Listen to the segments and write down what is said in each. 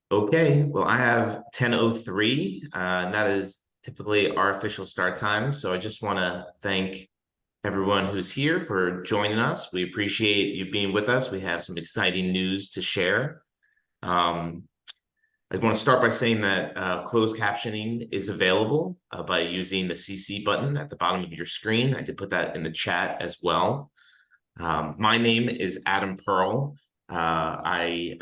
Okay, well, I have 10:03, and that is typically our official start time. So I just want to thank everyone who's here for joining us. We appreciate you being with us. We have some exciting news to share. Um, I want to start by saying that closed captioning is available by using the CC button at the bottom of your screen. I did put that in the chat as well. My name is Adam Pearl. I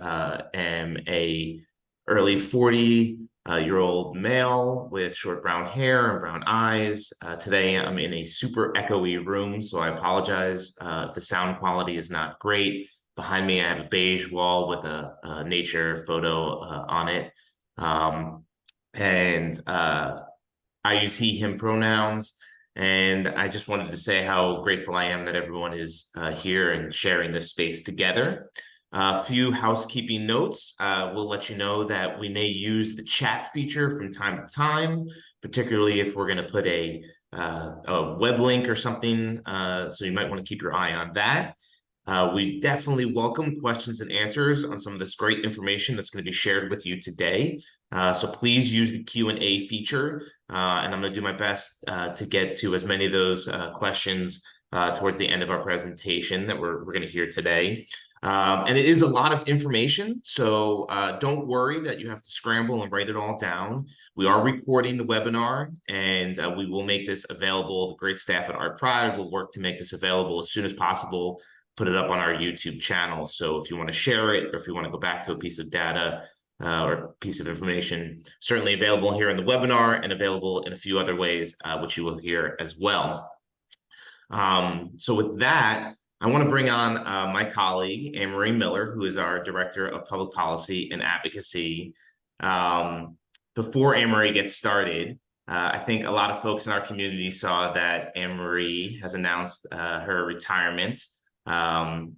am a early 40-year-old male with short brown hair and brown eyes. Today I'm in a super echoey room, so I apologize if the sound quality is not great. Behind me, I have a beige wall with a nature photo on it. Um, and I use he, him pronouns. And I just wanted to say how grateful I am that everyone is here and sharing this space together. A few housekeeping notes. We'll let you know that we may use the chat feature from time to time, particularly if we're going to put a web link or something. So you might want to keep your eye on that. We definitely welcome questions and answers on some of this great information that's going to be shared with you today. So please use the Q&A feature, and I'm going to do my best to get to as many of those questions towards the end of our presentation that we're going to hear today. And it is a lot of information, so don't worry that you have to scramble and write it all down. We are recording the webinar, and we will make this available. The great staff at ArtPride will work to make this available as soon as possible, put it up on our YouTube channel. So if you want to share it, or if you want to go back to a piece of data or piece of information, certainly available here in the webinar and available in a few other ways, which you will hear as well. So with that, I want to bring on my colleague, Anne-Marie Miller, who is our Director of Public Policy and Advocacy. Before Anne-Marie gets started, I think a lot of folks in our community saw that Anne-Marie has announced her retirement. And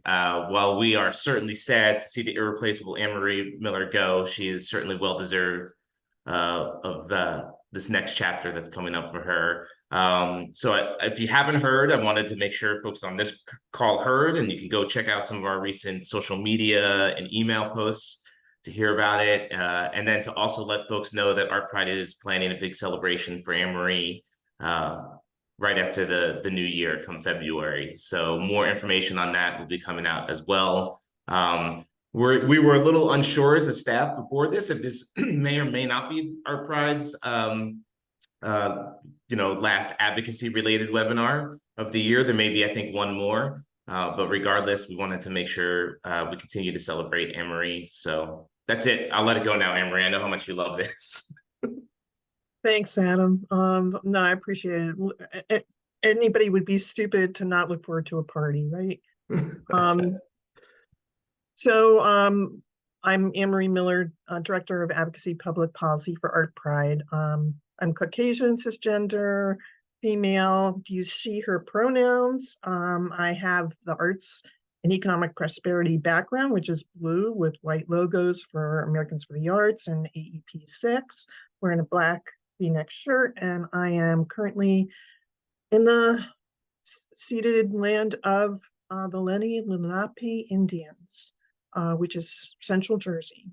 while we are certainly sad to see the irreplaceable Anne-Marie Miller go, she is certainly well-deserved of this next chapter that's coming up for her. So if you haven't heard, I wanted to make sure folks on this call heard, and you can go check out some of our recent social media and email posts to hear about it. And then to also let folks know that ArtPride is planning a big celebration for Anne-Marie right after the new year come February. So more information on that will be coming out as well. We were a little unsure as a staff before this if this may or may not be ArtPride's last advocacy related webinar of the year. There may be, I think, one more, but regardless, we wanted to make sure we continue to celebrate Anne-Marie. So that's it. I'll let it go now, Anne-Marie. I know how much you love this. Thanks, Adam. No, I appreciate it. Anybody would be stupid to not look forward to a party, right? I'm Anne-Marie Miller, Director of Advocacy Public Policy for ArtPride. I'm Caucasian, cisgender, female, use she, her pronouns. I have the arts and economic prosperity background, which is blue with white logos for Americans for the Arts and AEP 6, wearing a black V-neck shirt, and I am currently in the ceded land of the Lenni Lenape Indians, which is Central Jersey.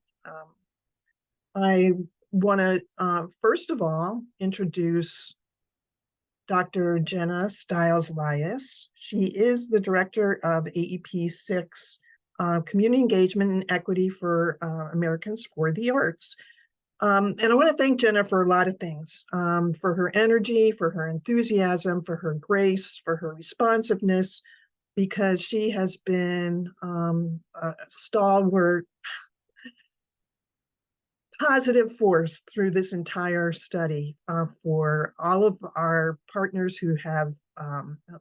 I want to first of all introduce Dr. Jenna Stiles-Lias. She is the director of AEP 6 Community Engagement and Equity for Americans for the Arts. And I want to thank Jenna for a lot of things, for her energy, for her enthusiasm, for her grace, for her responsiveness, because she has been a stalwart, positive force through this entire study for all of our partners who have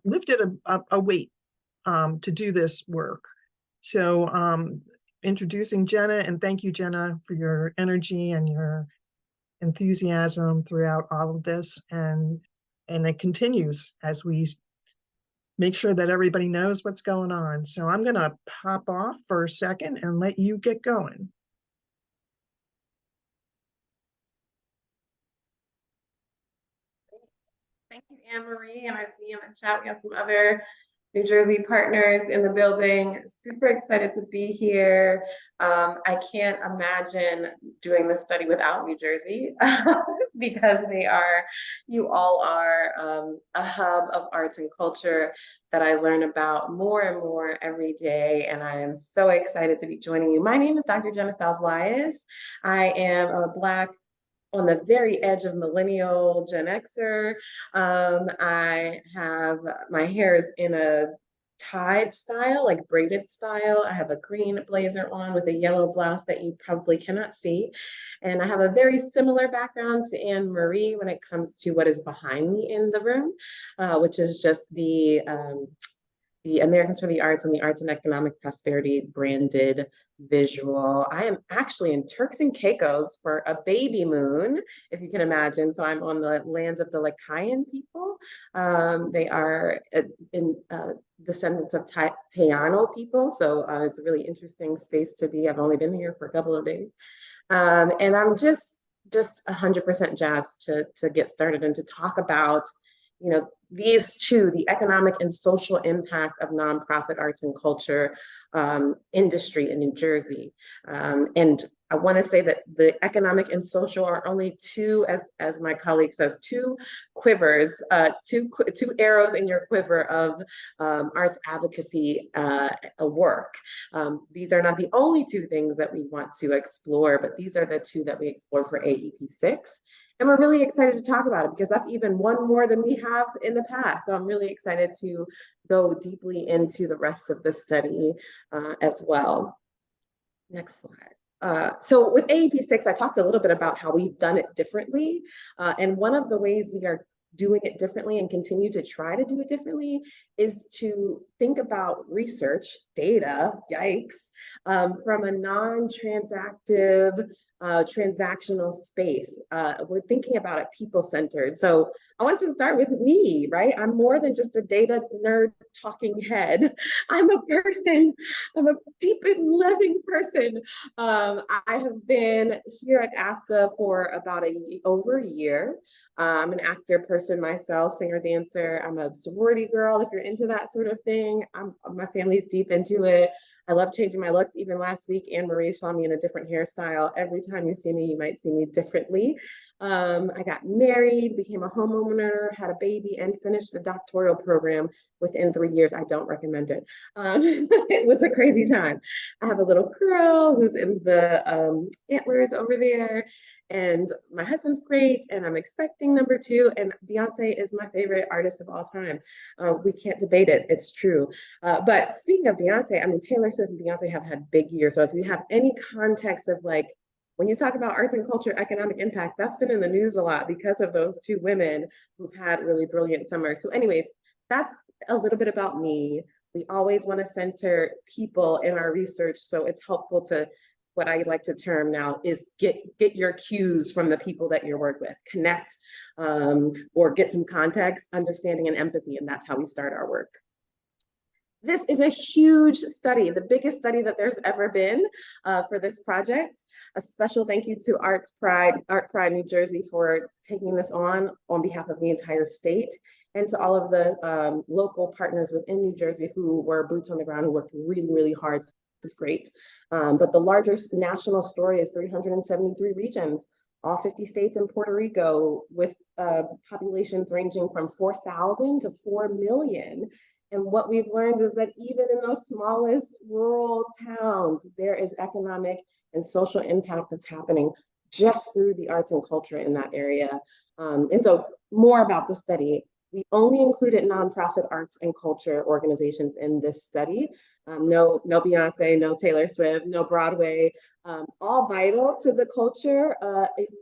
lifted a weight to do this work. So introducing Jenna, and thank you, Jenna, for your energy and your enthusiasm throughout all of this, and it continues as we make sure that everybody knows what's going on. So I'm going to pop off for a second and let you get going. Thank you, Anne-Marie, and I see in the chat we have some other New Jersey partners in the building. Super excited to be here. I can't imagine doing this study without New Jersey because you all are a hub of arts and culture that I learn about more and more every day. And I am so excited to be joining you. My name is Dr. Jenna Stiles-Lias. I am a Black on the very edge of millennial Gen Xer. I have my hair is in a tied style, like braided style. I have a green blazer on with a yellow blouse that you probably cannot see. And I have a very similar background to Anne Marie when it comes to what is behind me in the room, which is just the Americans for the Arts and the Arts and Economic Prosperity branded visual. I am actually in Turks and Caicos for a baby moon, if you can imagine. So I'm on the lands of the Lakayan people. They are descendants of Taino people. So it's a really interesting space to be. I've only been here for a couple of days. And I'm just 100% jazzed to get started and to talk about these two, the economic and social impact of nonprofit arts and culture industry in New Jersey. And I want to say that the economic and social are only two, as my colleague says, two quivers, two arrows in your quiver of arts advocacy work. These are not the only two things that we want to explore, but these are the two that we explore for AEP6. And we're really excited to talk about it because that's even one more than we have in the past. So I'm really excited to go deeply into the rest of the study as well. Next slide. So with AEP6, I talked a little bit about how we've done it differently. And one of the ways we are doing it differently and continue to try to do it differently is to think about research data, yikes, from a non-transactive transactional space. We're thinking about it people-centered. So I want to start with me, right? I'm more than just a data nerd talking head. I'm a person. I'm a deep and living person. I have been here at AFTA for about over a year. I'm an actor person myself, singer, dancer. I'm a sorority girl, if you're into that sort of thing. My family's deep into it. I love changing my looks. Even last week, Anne Marie saw me in a different hairstyle. Every time you see me, you might see me differently. I got married, became a homeowner, had a baby, and finished the doctoral program within 3 years. I don't recommend it. It was a crazy time. I have a little girl who's in the antlers over there. And my husband's great, and I'm expecting number two. And Beyonce is my favorite artist of all time. We can't debate it; it's true. But speaking of Beyonce, I mean Taylor Swift and Beyonce have had big years. So if you have any context of like when you talk about arts and culture, economic impact, that's been in the news a lot because of those two women who've had really brilliant summers. So, anyways, that's a little bit about me. We always want to center people in our research, so it's helpful to what I like to term now is get your cues from the people that you work with, connect or get some context, understanding, and empathy, and that's how we start our work. This is a huge study, the biggest study that there's ever been for this project. A special thank you to ArtPride New Jersey for taking this on behalf of the entire state, and to all of the local partners within New Jersey who were boots on the ground, who worked really, really hard. It's great. But the larger national story is 373 regions, all 50 states and Puerto Rico, with populations ranging from 4,000 to 4 million. And what we've learned is that even in those smallest rural towns, there is economic and social impact that's happening just through the arts and culture in that area. And so more about the study. We only included nonprofit arts and culture organizations in this study. No Beyonce, no Taylor Swift, no Broadway, all vital to the culture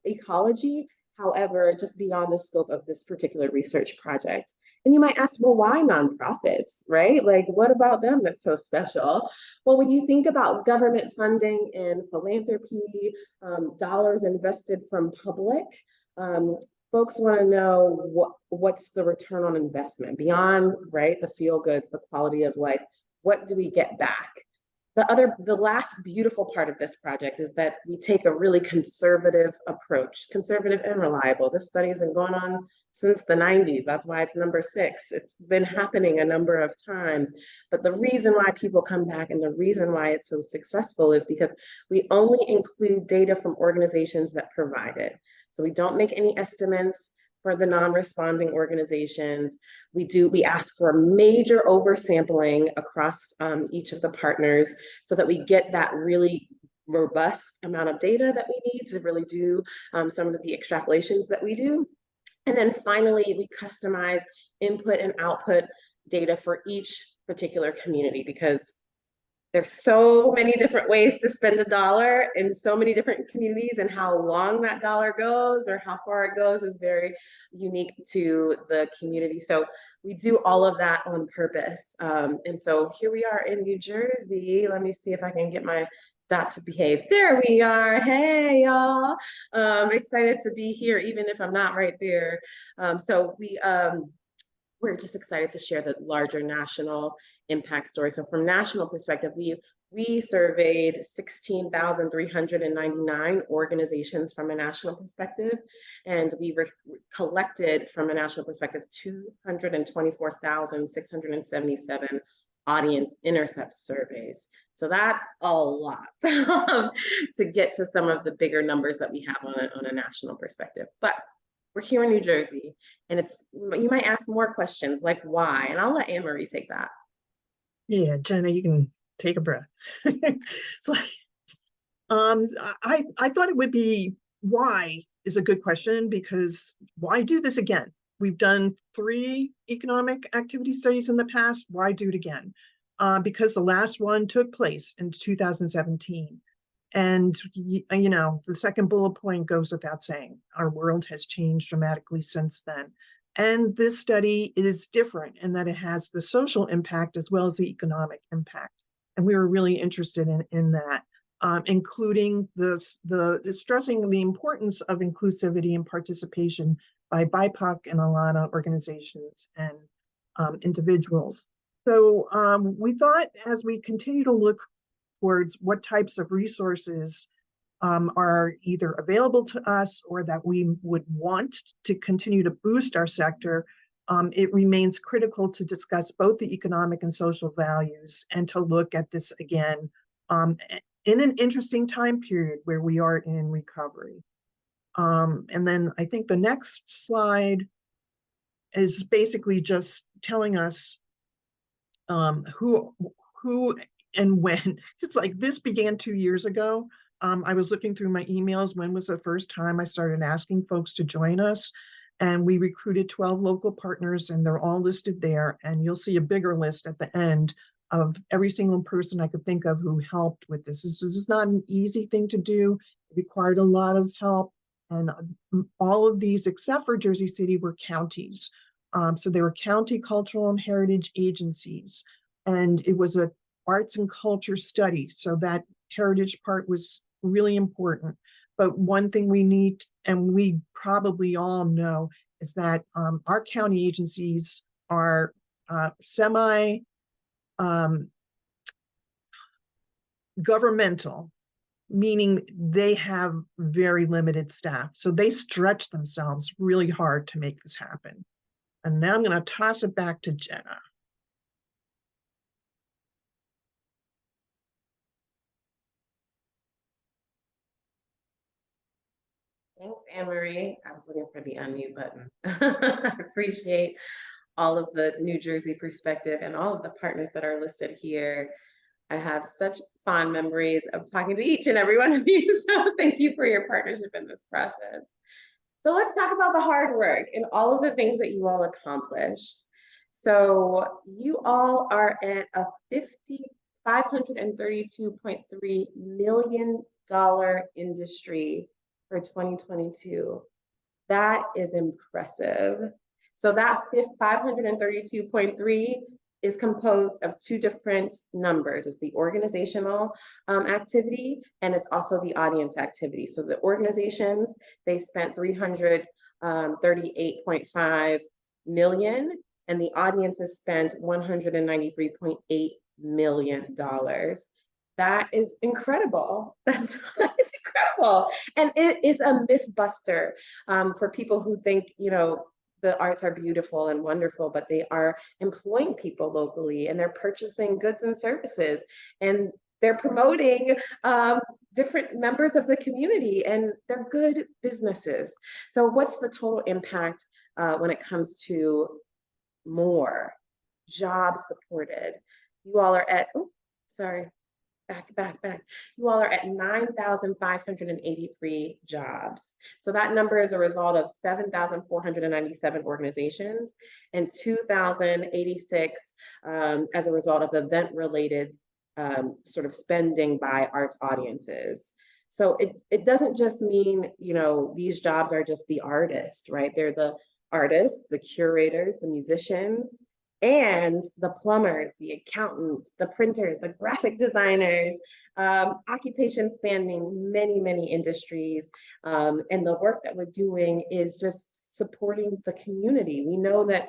ecology. However, just beyond the scope of this particular research project. And you might ask, well, why nonprofits, right? Like, what about them that's so special? Well, when you think about government funding and philanthropy, dollars invested from public, folks want to know what's the return on investment beyond, right, the feel goods, the quality of life. What do we get back? The last beautiful part of this project is that we take a really conservative approach, conservative and reliable. This study has been going on since the 90s. That's why it's number 6. It's been happening a number of times. But the reason why people come back and the reason why it's so successful is because we only include data from organizations that provide it. So we don't make any estimates for the non-responding organizations. We ask for a major oversampling across each of the partners so that we get that really robust amount of data that we need to really do some of the extrapolations that we do. And then finally, we customize input and output data for each particular community, because there's so many different ways to spend a dollar in so many different communities, and how long that dollar goes or how far it goes is very unique to the community. So we do all of that on purpose. And so here we are in New Jersey. Let me see if I can get my dot to behave. There we are. Hey, y'all. Excited to be here, even if I'm not right there. We're just excited to share the larger national impact story. So from national perspective, we surveyed 16,399 organizations from a national perspective, and we collected from a national perspective 224,677 audience intercept surveys. So that's a lot to get to some of the bigger numbers that we have on a national perspective. But we're here in New Jersey, and you might ask more questions like why, and I'll let Anne-Marie take that. Yeah, Jenna, you can take a breath. It's like, I thought it would be why is a good question, because why do this again? We've done 3 economic activity studies in the past. Why do it again? Because the last one took place in 2017. And, the second bullet point goes without saying, our world has changed dramatically since then. And this study is different in that it has the social impact as well as the economic impact. And we were really interested in that, including the stressing the importance of inclusivity and participation by BIPOC and ALANA organizations and individuals. So we thought, as we continue to look towards what types of resources are either available to us or that we would want to continue to boost our sector, it remains critical to discuss both the economic and social values, and to look at this again in an interesting time period where we are in recovery. And then I think the next slide is basically just telling us who and when. It's like this began 2 years ago. I was looking through my emails. When was the first time I started asking folks to join us? And we recruited 12 local partners, and they're all listed there. And you'll see a bigger list at the end of every single person I could think of who helped with this. This is not an easy thing to do. It required a lot of help. And all of these, except for Jersey City, were counties. So they were county cultural and heritage agencies. And it was a arts and culture study. So that heritage part was really important. But one thing we need, and we probably all know, is that our county agencies are semi governmental, meaning they have very limited staff. So they stretch themselves really hard to make this happen. And now I'm going to toss it back to Jenna. Thanks, Anne-Marie. I was looking for the unmute button. I appreciate all of the New Jersey perspective and all of the partners that are listed here. I have such fond memories of talking to each and every one of you. So thank you for your partnership in this process. So let's talk about the hard work and all of the things that you all accomplished. So you all are at a $532.3 million industry for 2022. That is impressive. So that 532.3 is composed of 2 different numbers. It's the organizational activity, and it's also the audience activity. So the organizations, they spent 338.5 million, and the audiences spent $193.8 million. That is incredible. That's incredible. And it is a myth buster for people who think, the arts are beautiful and wonderful, but they are employing people locally, and they're purchasing goods and services, and they're promoting different members of the community, and they're good businesses. So what's the total impact when it comes to more jobs supported? You all are at, oh, sorry, back. You all are at 9,583 jobs. So that number is a result of 7,497 organizations and 2,086 as a result of event-related sort of spending by arts audiences. So it doesn't just mean, you know, these jobs are just the artist, right? They're the artists, the curators, the musicians, and the plumbers, the accountants, the printers, the graphic designers, occupations spanning many industries. And the work that we're doing is just supporting the community. We know that,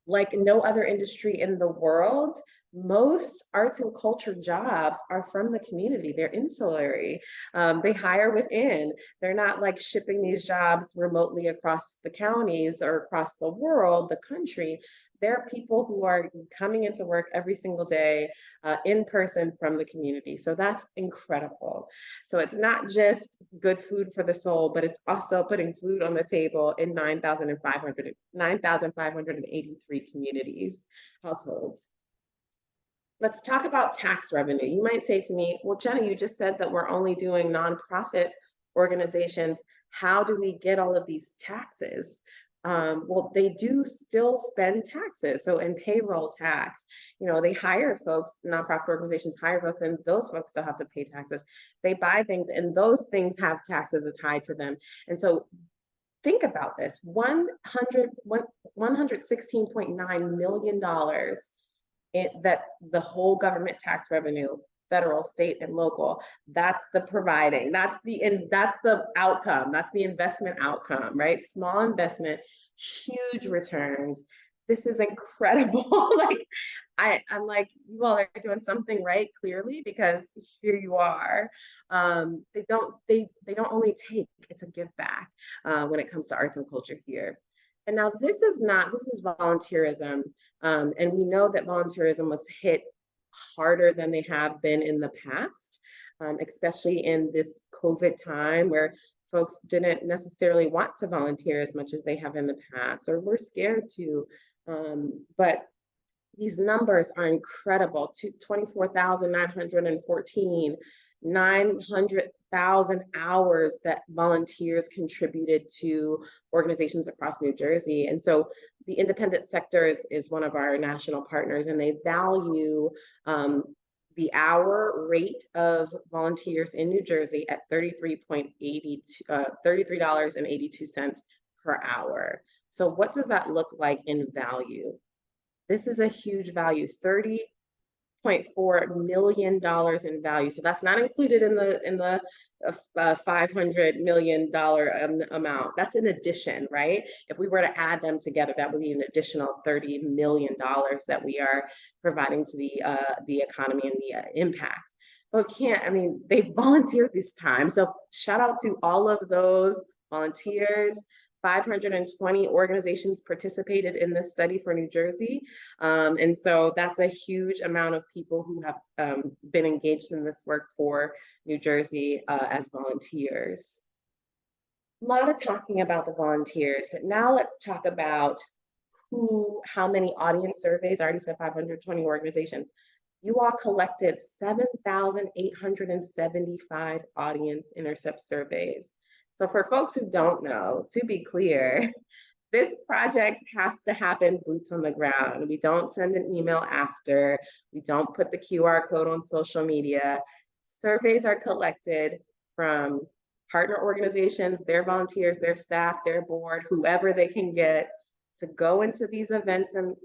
like no other industry in the world, most arts and culture jobs are from the community. They're insulary. They hire within. They're not like shipping these jobs remotely across the counties or across the world, the country. There are people who are coming into work every single day in person from the community. So that's incredible. So it's not just good food for the soul, but it's also putting food on the table in 9,583 communities, households. Let's talk about tax revenue. You might say to me, well, Jenna, you just said that we're only doing nonprofit organizations. How do we get all of these taxes? Well, they do still spend taxes. So in payroll tax, you know, they hire folks, nonprofit organizations hire folks, and those folks still have to pay taxes. They buy things, and those things have taxes tied to them. And so think about this, $116.9 million that the whole government tax revenue, federal, state, and local, that's the providing, that's the outcome, that's the investment outcome, right? Small investment, huge returns. This is incredible. Like, I'm like, you all are doing something right, clearly, because here you are. They don't only take, it's a give back when it comes to arts and culture here. And now this is volunteerism. And we know that volunteerism was hit harder than they have been in the past, especially in this COVID time where folks didn't necessarily want to volunteer as much as they have in the past, or were scared to. But these numbers are incredible. 24,914, 900,000 hours that volunteers contributed to organizations across New Jersey. And so the independent sector is one of our national partners, and they value the hour rate of volunteers in New Jersey at $33.82 per hour. So what does that look like in value? This is a huge value, $30.4 million in value. So that's not included in the $500 million amount. That's an addition, right? If we were to add them together, that would be an additional $30 million that we are providing to the economy and the impact. But they volunteered this time. So shout out to all of those volunteers. 520 organizations participated in this study for New Jersey. And so that's a huge amount of people who have been engaged in this work for New Jersey as volunteers. A lot of talking about the volunteers, but now let's talk about how many audience surveys. I already said 520 organizations. You all collected 7,875 audience intercept surveys. So for folks who don't know, to be clear, this project has to happen boots on the ground. We don't send an email after. We don't put the QR code on social media. Surveys are collected from partner organizations, their volunteers, their staff, their board, whoever they can get to go into these events and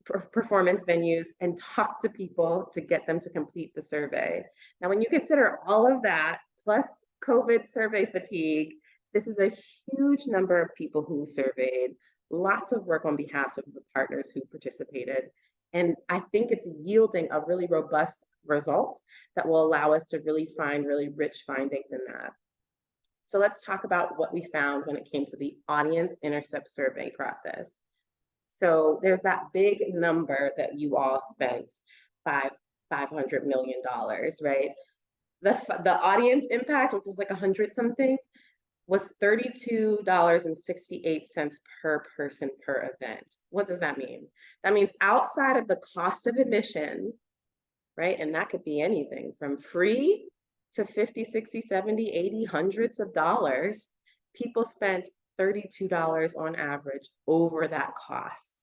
performance venues and talk to people to get them to complete the survey. Now, when you consider all of that, plus COVID survey fatigue, this is a huge number of people who surveyed, lots of work on behalf of the partners who participated. And I think it's yielding a really robust result that will allow us to really find really rich findings in that. So let's talk about what we found when it came to the audience intercept survey process. So there's that big number that you all spent, $500 million, right? The audience impact, which was like 100 something, was $32.68 per person per event. What does that mean? That means outside of the cost of admission, right? And that could be anything from free to 50, 60, 70, 80, hundreds of dollars. People spent $32 on average over that cost.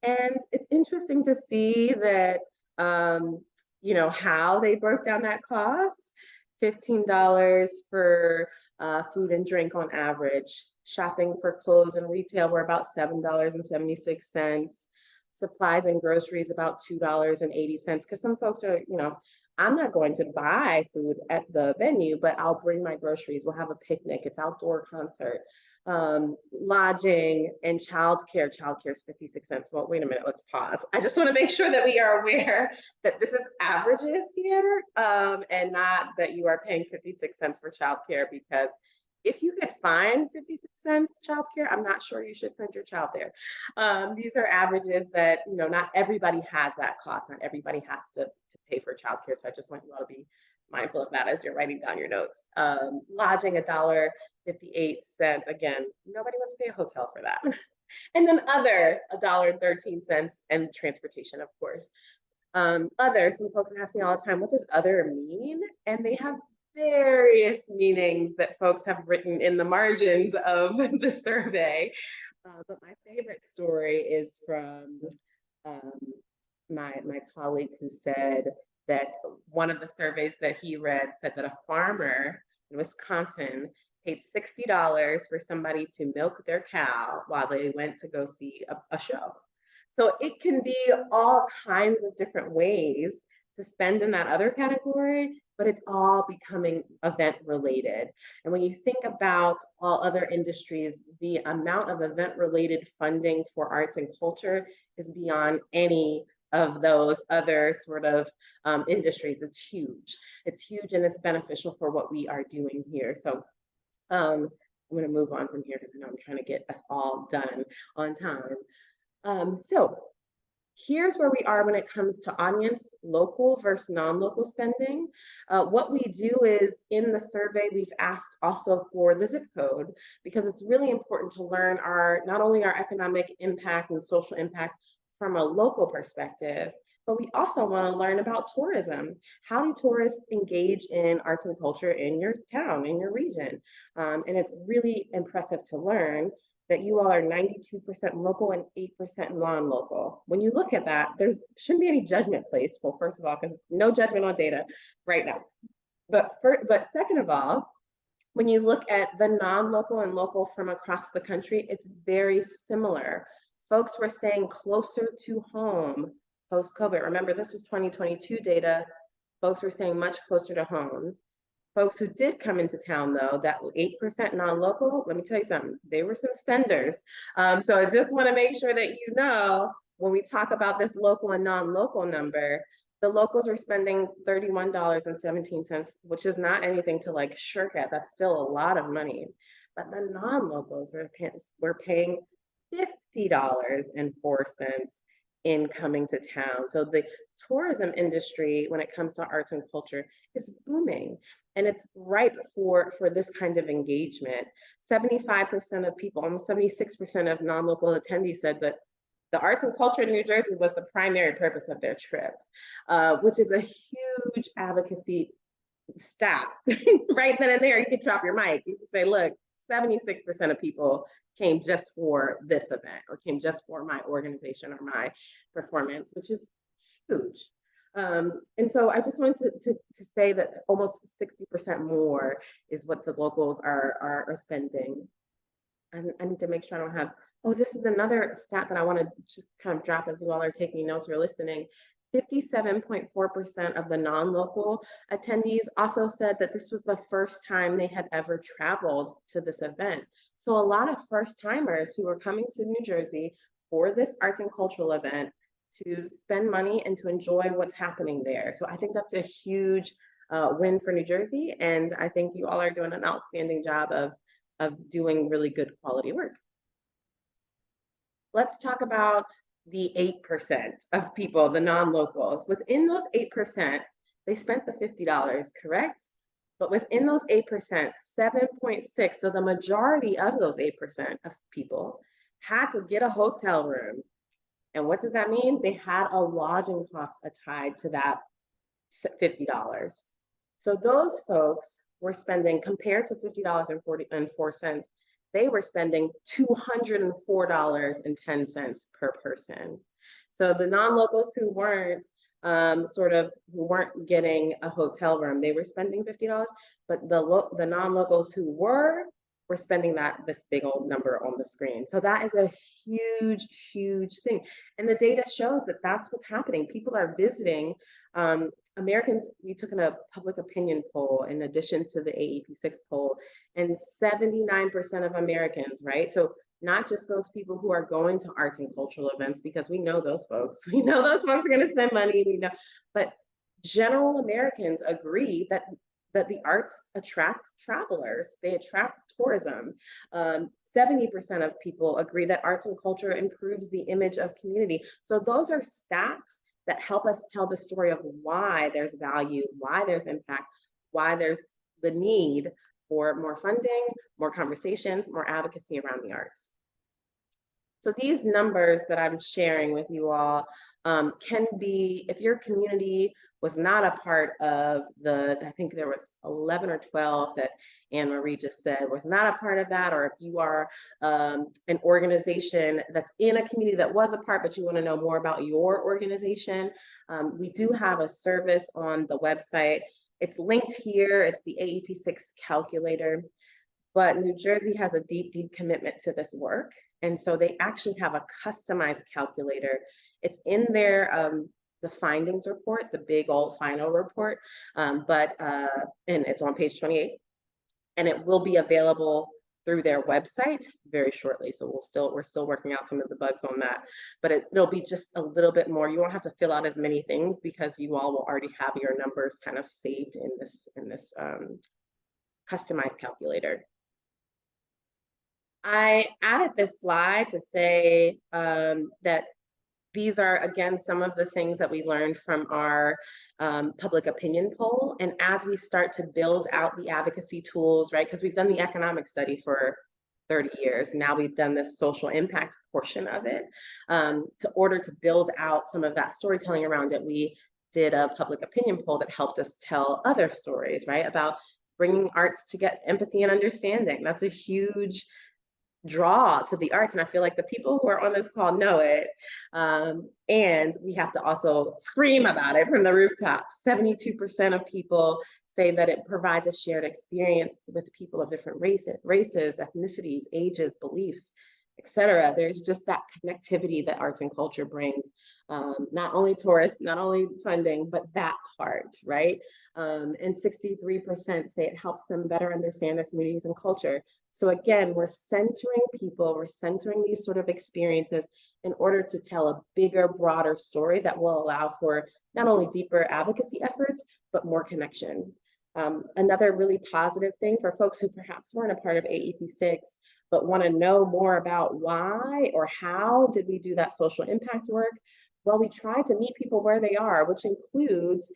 And it's interesting to see that, you know, how they broke down that cost. $15 for food and drink on average. Shopping for clothes and retail were about $7.76. Supplies and groceries about $2.80. Because some folks are, you know, I'm not going to buy food at the venue, but I'll bring my groceries. We'll have a picnic. It's outdoor concert. Lodging and childcare. Childcare is 56 cents. Well, wait a minute, let's pause. I just want to make sure that we are aware that this is averages here, and not that you are paying 56 cents for childcare, because if you could find 56 cents childcare, I'm not sure you should send your child there. These are averages that, you know, not everybody has that cost. Not everybody has to pay for childcare. So I just want you all to be mindful of that as you're writing down your notes. Lodging, $1.58. Again, nobody wants to pay a hotel for that. And then other, $1.13, and transportation, of course. Other, some folks ask me all the time, what does other mean? And they have various meanings that folks have written in the margins of the survey. But my favorite story is from my colleague, who said that one of the surveys that he read said that a farmer in Wisconsin paid $60 for somebody to milk their cow while they went to go see a show. So it can be all kinds of different ways to spend in that other category, but it's all becoming event related. And when you think about all other industries, the amount of event related funding for arts and culture is beyond any of those other sort of industries. It's huge. It's huge, and it's beneficial for what we are doing here. So I'm going to move on from here because I know I'm trying to get us all done on time. So here's where we are when it comes to audience local versus non-local spending. What we do is, in the survey, we've asked also for the zip code, because it's really important to learn not only our economic impact and social impact from a local perspective, but we also want to learn about tourism. How do tourists engage in arts and culture in your town, in your region? And it's really impressive to learn that you all are 92% local and 8% non-local. When you look at that, there's shouldn't be any judgment placed. Well, first of all, because no judgment on data right now. But second of all, when you look at the non-local and local from across the country, it's very similar. Folks were staying closer to home post-COVID. Remember, this was 2022 data. Folks were staying much closer to home. Folks who did come into town, though, that 8% non-local, let me tell you something, they were some spenders. So I just want to make sure that you know, when we talk about this local and non-local number, the locals are spending $31.17, which is not anything to like shirk at. That's still a lot of money. But the non-locals were paying $50.04 in coming to town. So the tourism industry, when it comes to arts and culture, is booming. And it's ripe for this kind of engagement. 75% of people, almost 76% of non-local attendees said that the arts and culture in New Jersey was the primary purpose of their trip, which is a huge advocacy stat. Right then and there, you could drop your mic. You could say, look, 76% of people came just for this event, or came just for my organization or my performance, which is huge. And so I just wanted to say that almost 60% more is what the locals are spending. And I need to make sure I don't have, oh, this is another stat that I want to just kind of drop as you all are taking notes or listening. 57.4% of the non-local attendees also said that this was the first time they had ever traveled to this event. So a lot of first timers who are coming to New Jersey for this arts and cultural event to spend money and to enjoy what's happening there. So I think that's a huge win for New Jersey. And I think you all are doing an outstanding job of doing really good quality work. Let's talk about the 8% of people, the non-locals. Within those 8%, they spent the $50, correct? But within those 8%, 7.6, so the majority of those 8% of people had to get a hotel room. And what does that mean? They had a lodging cost tied to that $50. So those folks were spending, compared to $50.44, they were spending $204.10 per person. So the non-locals who weren't who weren't getting a hotel room, they were spending $50, but the non-locals who were spending this big old number on the screen. So that is a huge, huge thing. And the data shows that that's what's happening. People are visiting. Americans, we took in a public opinion poll in addition to the AEP6 poll, and 79% of Americans, right? So not just those people who are going to arts and cultural events, because we know those folks. We know those folks are going to spend money, we know, but general Americans agree that the arts attract travelers, they attract tourism. 70% of people agree that arts and culture improves the image of community. So those are stats that help us tell the story of why there's value, why there's impact, why there's the need for more funding, more conversations, more advocacy around the arts. So these numbers that I'm sharing with you all can be, if your community was not a part of I think there was 11 or 12 that Anne Marie just said was not a part of that, or if you are an organization that's in a community that was a part, but you want to know more about your organization, we do have a service on the website. It's linked here. It's the AEP6 calculator, but New Jersey has a deep, deep commitment to this work. And so they actually have a customized calculator. It's in their the findings report, the big old final report, and it's on page 28, and it will be available through their website very shortly. So we're still working out some of the bugs on that, but it'll be just a little bit more. You won't have to fill out as many things because you all will already have your numbers kind of saved in this customized calculator. I added this slide to say that these are, again, some of the things that we learned from our public opinion poll. And as we start to build out the advocacy tools, right, because we've done the economic study for 30 years, now we've done this social impact portion of it. To order to build out some of that storytelling around it, we did a public opinion poll that helped us tell other stories, right, about bringing arts to get empathy and understanding. That's a huge draw to the arts, and I feel like the people who are on this call know it, and we have to also scream about it from the rooftops. 72% of people say that it provides a shared experience with people of different races, ethnicities, ages, beliefs, etc. There's just that connectivity that arts and culture brings, not only tourists, not only funding, but that part, right? And 63% say it helps them better understand their communities and culture. So again, we're centering people, we're centering these sort of experiences in order to tell a bigger, broader story that will allow for not only deeper advocacy efforts, but more connection. Another really positive thing for folks who perhaps weren't a part of AEP6, but want to know more about why or how did we do that social impact work? Well, we tried to meet people where they are, which includes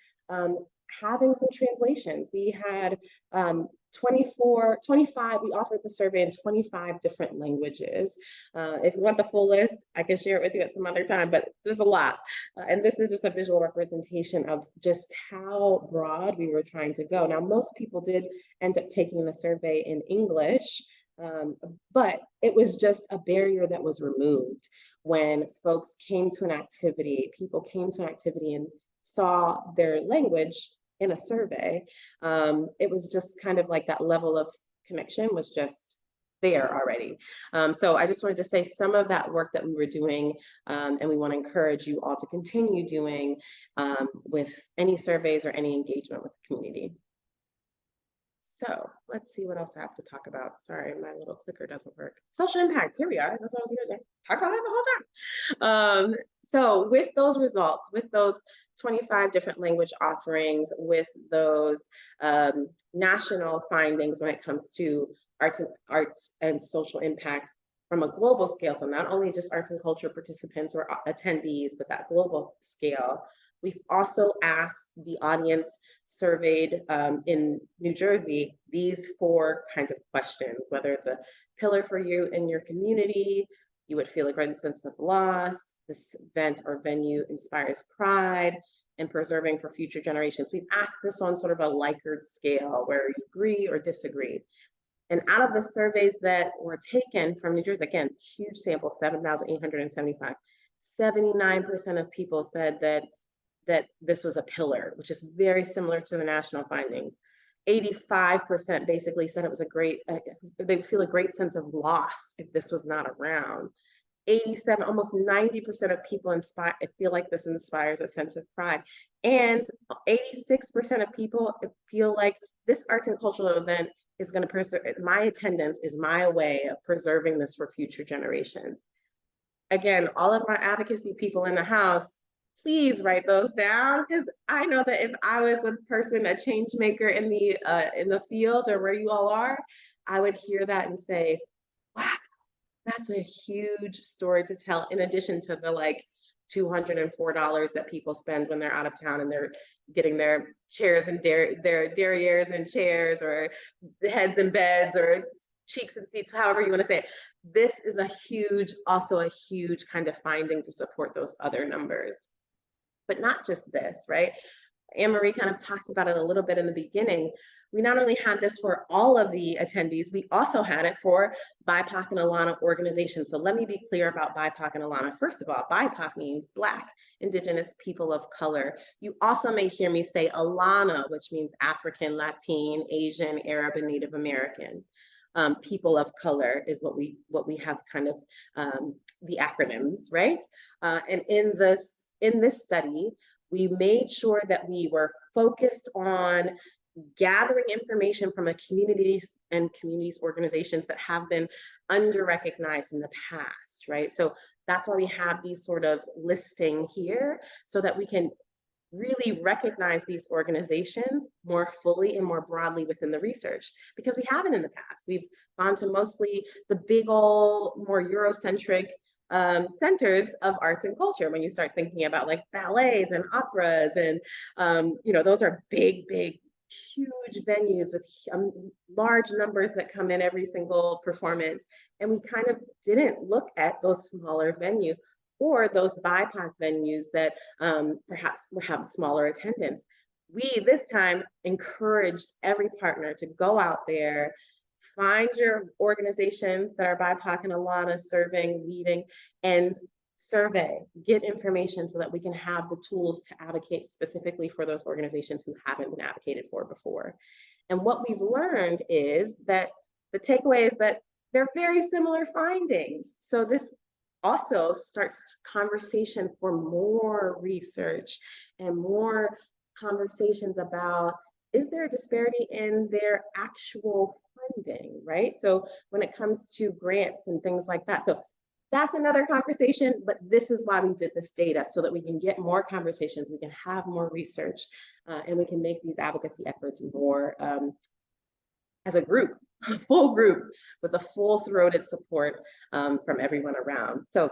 having some translations. We had 25, we offered the survey in 25 different languages. If you want the full list, I can share it with you at some other time, but there's a lot. And this is just a visual representation of just how broad we were trying to go. Now, most people did end up taking the survey in English, but it was just a barrier that was removed when folks came to an activity, people came to an activity and saw their language in a survey. It was just kind of like that level of connection was just there already. So I just wanted to say some of that work that we were doing, and we want to encourage you all to continue doing with any surveys or any engagement with the community. So let's see what else I have to talk about. Sorry, my little clicker doesn't work. Social impact, here we are. That's what I was going to talk about that the whole time. So with those results, with those 25 different language offerings with those national findings when it comes to arts and social impact from a global scale. So not only just arts and culture participants or attendees, but that global scale. We've also asked the audience surveyed in New Jersey these 4 kinds of questions, whether it's a pillar for you in your community, you would feel a great sense of loss, this event or venue inspires pride, and preserving for future generations. We've asked this on sort of a Likert scale where you agree or disagree. And out of the surveys that were taken from New Jersey, again, huge sample, 7,875, 79% of people said that this was a pillar, which is very similar to the national findings. 85% basically said it was a great, they feel a great sense of loss if this was not around. 87, almost 90% of people feel like this inspires a sense of pride. And 86% of people feel like this arts and cultural event is going to preserve, my attendance is my way of preserving this for future generations. Again, all of my advocacy people in the house, please write those down, because I know that if I was a person, a change maker in the field or where you all are, I would hear that and say, wow, that's a huge story to tell, in addition to the like $204 that people spend when they're out of town and they're getting their chairs and their derrieres and chairs, or the heads and beds, or cheeks and seats, however you want to say it. This is also a huge kind of finding to support those other numbers. But not just this, right? Anne-Marie kind of talked about it a little bit in the beginning. We not only had this for all of the attendees, we also had it for BIPOC and Alana organizations. So let me be clear about BIPOC and Alana. First of all, BIPOC means Black, Indigenous, people of color. You also may hear me say Alana, which means African, Latin, Asian, Arab, and Native American. People of color is what we have kind of the acronyms, right? And in this study, we made sure that we were focused on gathering information from a communities organizations that have been under-recognized in the past, right? So that's why we have these sort of listing here, so that we can really recognize these organizations more fully and more broadly within the research, because we haven't in the past. We've gone to mostly the big old, more Eurocentric centers of arts and culture. When you start thinking about like ballets and operas, and those are big, huge venues with large numbers that come in every single performance. And we kind of didn't look at those smaller venues, or those BIPOC venues that perhaps will have smaller attendance. We, this time, encouraged every partner to go out there, find your organizations that are BIPOC and Alana serving, leading, and survey, get information so that we can have the tools to advocate specifically for those organizations who haven't been advocated for before. And what we've learned is that the takeaway is that they're very similar findings. So this also starts conversation for more research and more conversations about, is there a disparity in their actual funding, right? So when it comes to grants and things like that. So that's another conversation, but this is why we did this data, so that we can get more conversations, we can have more research, and we can make these advocacy efforts more as a group, a full group, with a full-throated support from everyone around. So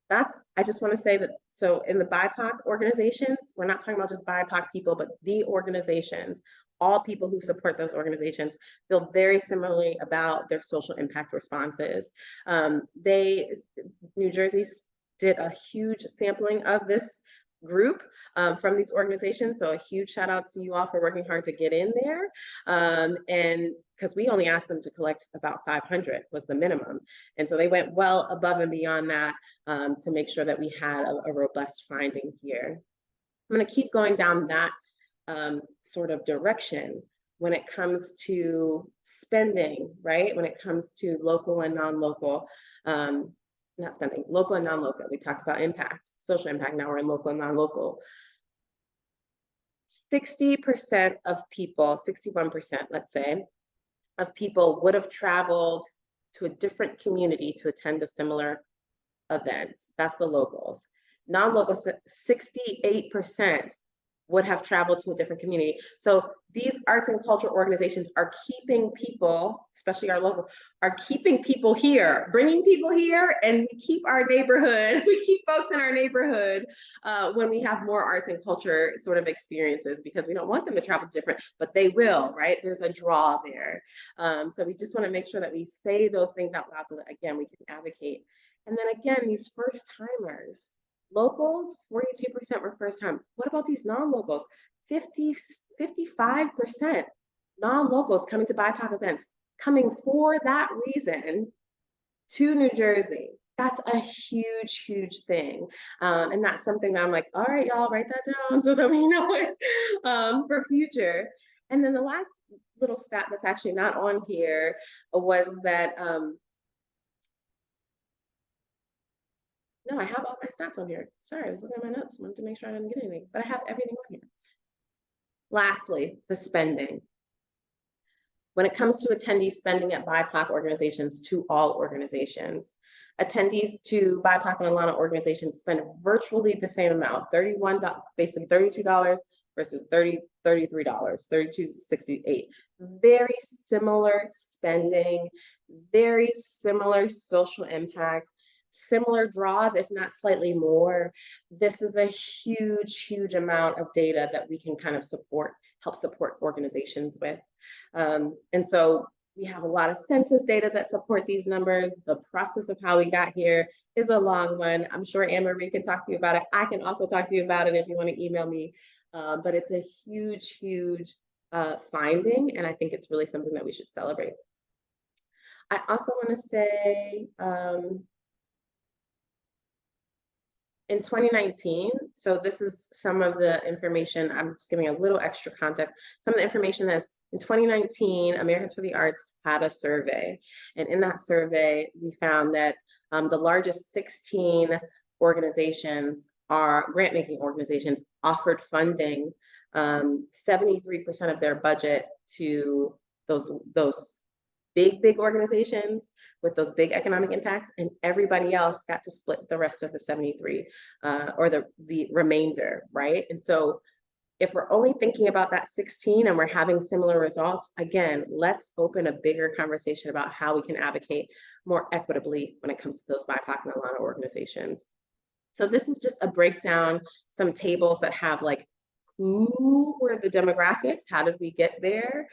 I just want to say that, so in the BIPOC organizations, we're not talking about just BIPOC people, but the organizations, all people who support those organizations feel very similarly about their social impact responses. New Jersey did a huge sampling of this group from these organizations. So a huge shout out to you all for working hard to get in there. And because we only asked them to collect about 500 was the minimum. And so they went well above and beyond that to make sure that we had a robust finding here. I'm going to keep going down that sort of direction when it comes to spending, right? When it comes to local and non-local, not spending, local and non-local. We talked about impact, social impact, now we're in local and non-local. 60% of people, 61%, let's say, of people would have traveled to a different community to attend a similar event. That's the locals. Non-locals, 68% would have traveled to a different community. So these arts and culture organizations are keeping people, especially our local, are keeping people here, bringing people here, and we keep our neighborhood, we keep folks in our neighborhood when we have more arts and culture sort of experiences, because we don't want them to travel different, but they will, right? There's a draw there. So we just want to make sure that we say those things out loud so that, again, we can advocate. And then again, these first timers, locals, 42% were first time. What about these non-locals? 55% non-locals coming to BIPOC events, coming for that reason to New Jersey. That's a huge, huge thing. And that's something that I'm like, all right, y'all, write that down so that we know it for future. And then the last little stat that's actually not on here was that no, I have all my stats on here. Sorry, I was looking at my notes. Wanted to make sure I didn't get anything, but I have everything on here. Lastly, the spending. When it comes to attendees spending at BIPOC organizations, to all organizations, attendees to BIPOC and Alana organizations spend virtually the same amount, basically $32 versus $33, $32.68. Very similar spending, very similar social impact, similar draws, if not slightly more. This is a huge, huge amount of data that we can kind of help support organizations with. And so we have a lot of census data that support these numbers. The process of how we got here is a long one. I'm sure Anne-Marie can talk to you about it. I can also talk to you about it if you want to email me. But it's a huge, huge finding, and I think it's really something that we should celebrate. I also want to say, in 2019, so this is some of the information, I'm just giving a little extra context. Some of the information that's in 2019, Americans for the Arts had a survey. And in that survey, we found that the largest 16 organizations are grant-making organizations offered funding 73% of their budget to those big organizations with those big economic impacts, and everybody else got to split the rest of the 73 or the remainder, right? And so if we're only thinking about that 16 and we're having similar results, again, let's open a bigger conversation about how we can advocate more equitably when it comes to those BIPOC and Alana organizations. So this is just a breakdown, some tables that have like, who were the demographics? How did we get there?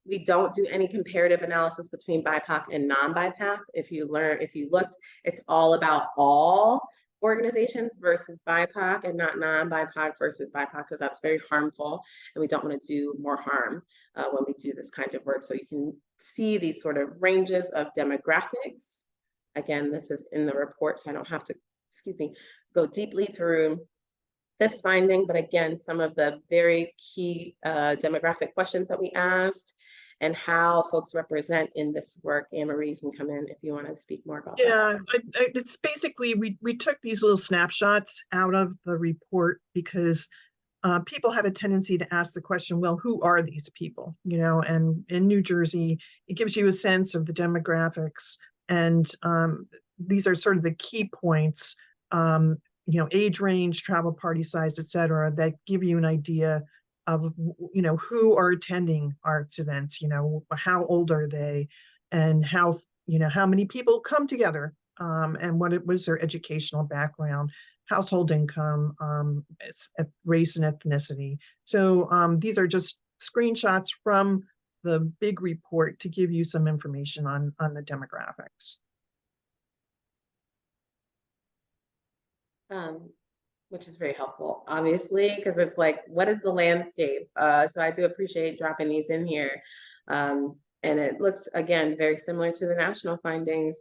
We don't do any comparative analysis between BIPOC and non-BIPOC. If you looked, it's all about all organizations versus BIPOC and not non-BIPOC versus BIPOC, because that's very harmful. And we don't want to do more harm when we do this kind of work. So you can see these sort of ranges of demographics. Again, this is in the report, so I don't have to, go deeply through this finding, but again, some of the very key demographic questions that we asked and how folks represent in this work. Anne-Marie, you can come in if you want to speak more about that. Yeah, it's basically, we took these little snapshots out of the report because people have a tendency to ask the question, well, who are these people? You know, and in New Jersey, it gives you a sense of the demographics, and these are sort of the key points, you know, age range, travel party size, et cetera, that give you an idea of, you know, who are attending arts events, you know, how old are they, and how, you know, how many people come together, and what it was their educational background, household income, race and ethnicity. So these are just screenshots from the big report to give you some information on the demographics. Which is very helpful, obviously, because it's like, what is the landscape? So I do appreciate dropping these in here. And it looks, again, very similar to the national findings.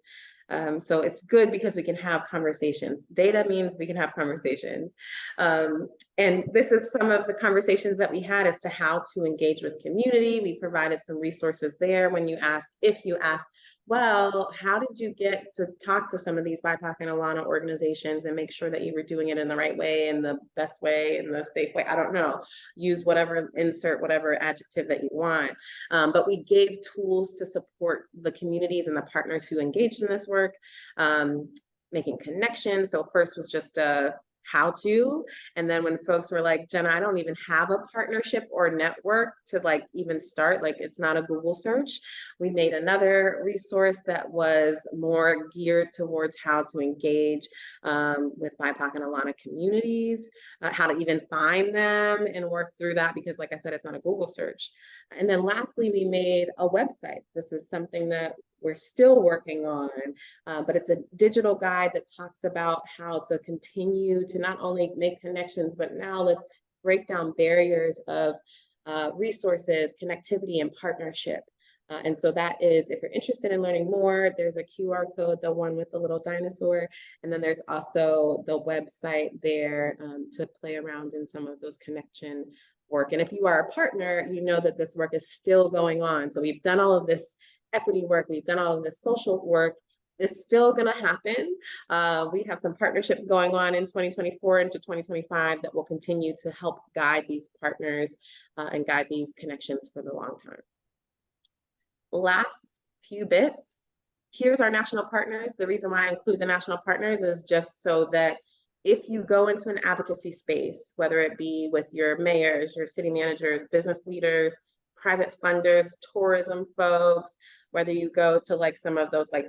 So it's good because we can have conversations. Data means we can have conversations. And this is some of the conversations that we had as to how to engage with community. We provided some resources there when you asked, if you asked, well, how did you get to talk to some of these BIPOC and Alana organizations and make sure that you were doing it in the right way, in the best way, in the safe way? I don't know. Use whatever, insert whatever adjective that you want. But we gave tools to support the communities and the partners who engaged in this work, making connections. So first was just how to. And then when folks were like, Jenna, I don't even have a partnership or network to like even start, like it's not a Google search. We made another resource that was more geared towards how to engage with BIPOC and Alana communities, how to even find them and work through that, because like I said, it's not a Google search. And then lastly, we made a website. This is something that we're still working on, but it's a digital guide that talks about how to continue to not only make connections, but now let's break down barriers of resources, connectivity, and partnership. And so that is, if you're interested in learning more, there's a QR code, the one with the little dinosaur. And then there's also the website there to play around in some of those connection work. And if you are a partner, you know that this work is still going on. So we've done all of this equity work, we've done all of this social work. It's still going to happen. We have some partnerships going on in 2024 into 2025 that will continue to help guide these partners and guide these connections for the long term. Last few bits. Here's our national partners. The reason why I include the national partners is just so that if you go into an advocacy space, whether it be with your mayors, your city managers, business leaders, private funders, tourism folks, whether you go to like some of those like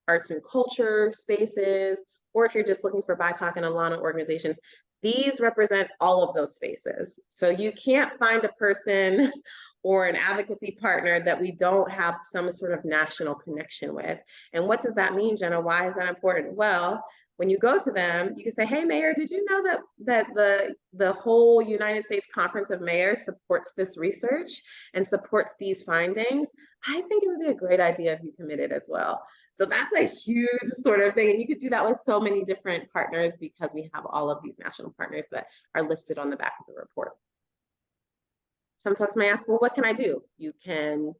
arts and culture spaces, or if you're just looking for BIPOC and Alana organizations, these represent all of those spaces. So you can't find a person or an advocacy partner that we don't have some sort of national connection with. And what does that mean, Jenna? Why is that important? Well, when you go to them, you can say, hey, Mayor, did you know that the whole United States Conference of Mayors supports this research and supports these findings? I think it would be a great idea if you committed as well. So that's a huge sort of thing. And you could do that with so many different partners because we have all of these national partners that are listed on the back of the report. Some folks may ask, well, what can I do? You can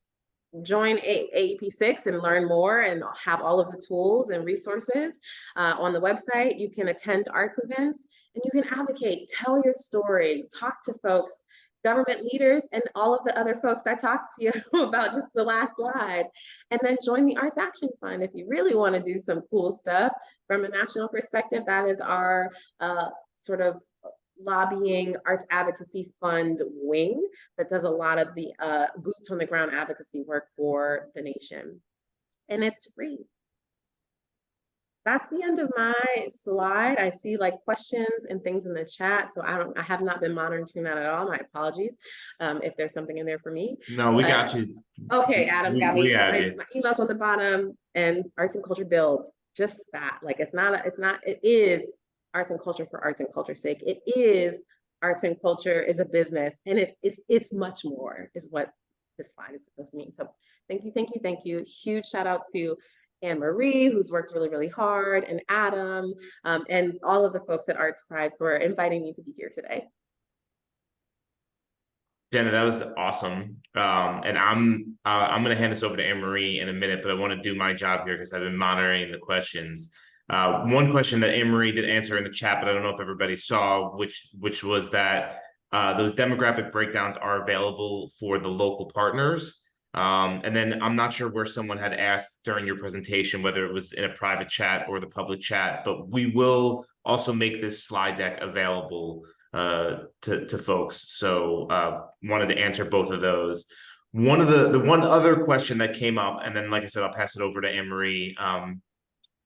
join AEP6 and learn more and have all of the tools and resources on the website. You can attend arts events and you can advocate, tell your story, talk to folks, government leaders, and all of the other folks I talked to you about just the last slide. And then join the Arts Action Fund if you really want to do some cool stuff from a national perspective. That is our sort of lobbying arts advocacy fund wing that does a lot of the boots on the ground advocacy work for the nation. And it's free. That's the end of my slide. I see like questions and things in the chat. So I have not been monitoring that at all. My apologies if there's something in there for me. No, we got you. Okay, Adam got me. My email's on the bottom, and Arts and Culture Build. Just that. Like it is arts and culture for arts and culture's sake. It is arts and culture is a business, and it's much more is what this slide is supposed to mean. So thank you. Huge shout out to Anne Marie, who's worked really, really hard, and Adam, and all of the folks at ArtPride for inviting me to be here today. Jenna, that was awesome. And I'm going to hand this over to Anne Marie in a minute, but I want to do my job here because I've been monitoring the questions. One question that Anne Marie did answer in the chat, but I don't know if everybody saw, which was that those demographic breakdowns are available for the local partners. And then I'm not sure where someone had asked during your presentation, whether it was in a private chat or the public chat, but we will also make this slide deck available to folks. So wanted to answer both of those. One of the one other question that came up, and then like I said, I'll pass it over to Anne Marie,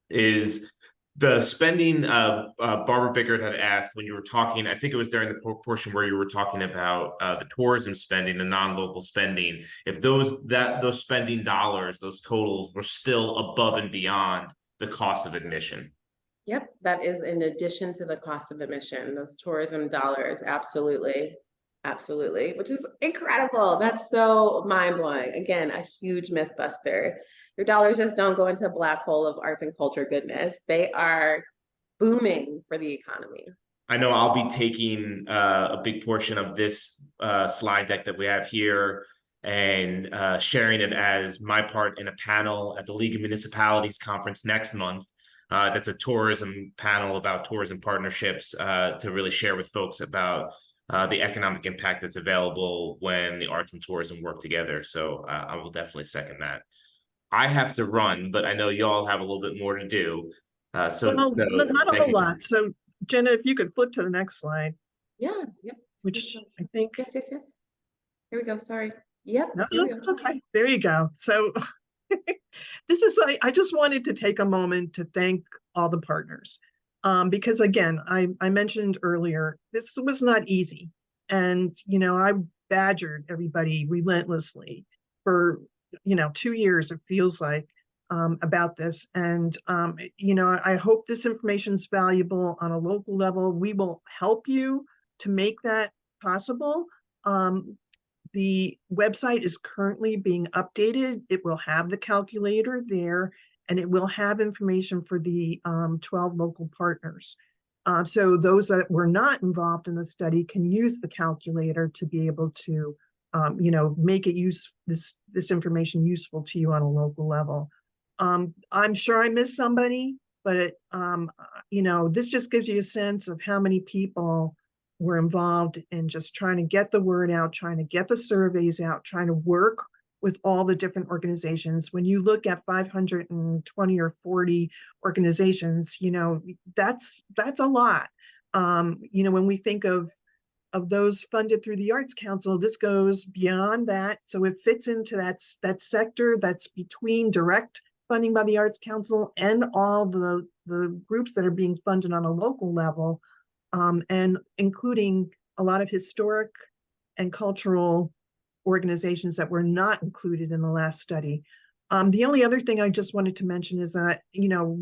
is the spending. Barbara Bickert had asked when you were talking, I think it was during the portion where you were talking about the tourism spending, the non-local spending, if those spending dollars, those totals were still above and beyond the cost of admission. Yep, that is in addition to the cost of admission, those tourism dollars, absolutely, which is incredible. That's so mind-blowing. Again, a huge myth buster. Your dollars just don't go into a black hole of arts and culture goodness. They are booming for the economy. I know I'll be taking a big portion of this slide deck that we have here and sharing it as my part in a panel at the League of Municipalities conference next month. That's a tourism panel about tourism partnerships to really share with folks about the economic impact that's available when the arts and tourism work together. So I will definitely second that. I have to run, but I know you all have a little bit more to do. Well, not a whole lot. So Jenna, if you could flip to the next slide, Yeah, yep. which I think, Yes, yes, yes. Here we go. Sorry. Yep, no, here no, we go. it's okay. There you go. So this is, I just wanted to take a moment to thank all the partners. Because again, I mentioned earlier, this was not easy. And, I badgered everybody relentlessly for, 2 years, it feels like, about this. And, I hope this information is valuable on a local level. We will help you to make that possible. The website is currently being updated. It will have the calculator there, and it will have information for the 12 local partners. So those that were not involved in the study can use the calculator to be able to, make it this information useful to you on a local level. I'm sure I missed somebody, but this just gives you a sense of how many people were involved in just trying to get the word out, trying to get the surveys out, trying to work with all the different organizations. When you look at 520 or 40 organizations, that's a lot. When we think of those funded through the Arts Council, this goes beyond that. So it fits into that sector that's between direct funding by the Arts Council and all the groups that are being funded on a local level, and including a lot of historic and cultural organizations that were not included in the last study. The only other thing I just wanted to mention is that,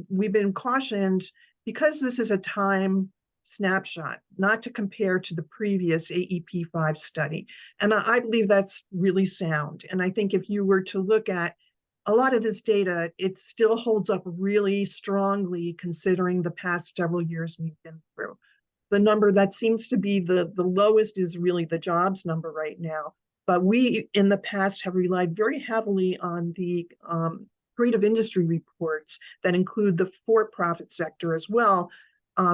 we've been cautioned because this is a time snapshot, not to compare to the previous AEP5 study. And I believe that's really sound. And I think if you were to look at a lot of this data, it still holds up really strongly considering the past several years we've been through. The number that seems to be the lowest is really the jobs number right now. But we in the past have relied very heavily on the creative industry reports that include the for-profit sector as well,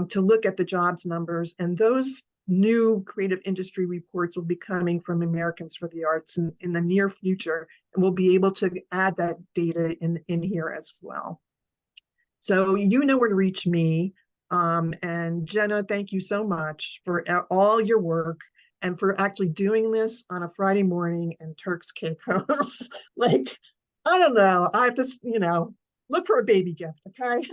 to look at the jobs numbers. And those new creative industry reports will be coming from Americans for the Arts in the near future, and we'll be able to add that data in here as well. So you know where to reach me. And Jenna, thank you so much for all your work and for actually doing this on a Friday morning in Turks Caicos. Like, I don't know. I have to, look for a baby gift, okay?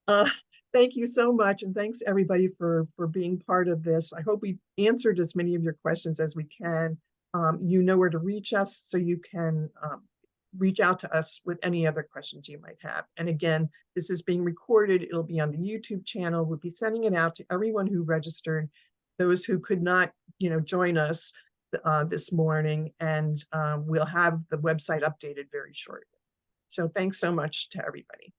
uh, thank you so much. And thanks everybody for being part of this. I hope we answered as many of your questions as we can. You know where to reach us, so you can reach out to us with any other questions you might have. And again, this is being recorded. It'll be on the YouTube channel. We'll be sending it out to everyone who registered, those who could not, join us this morning, and we'll have the website updated very shortly. So thanks so much to everybody.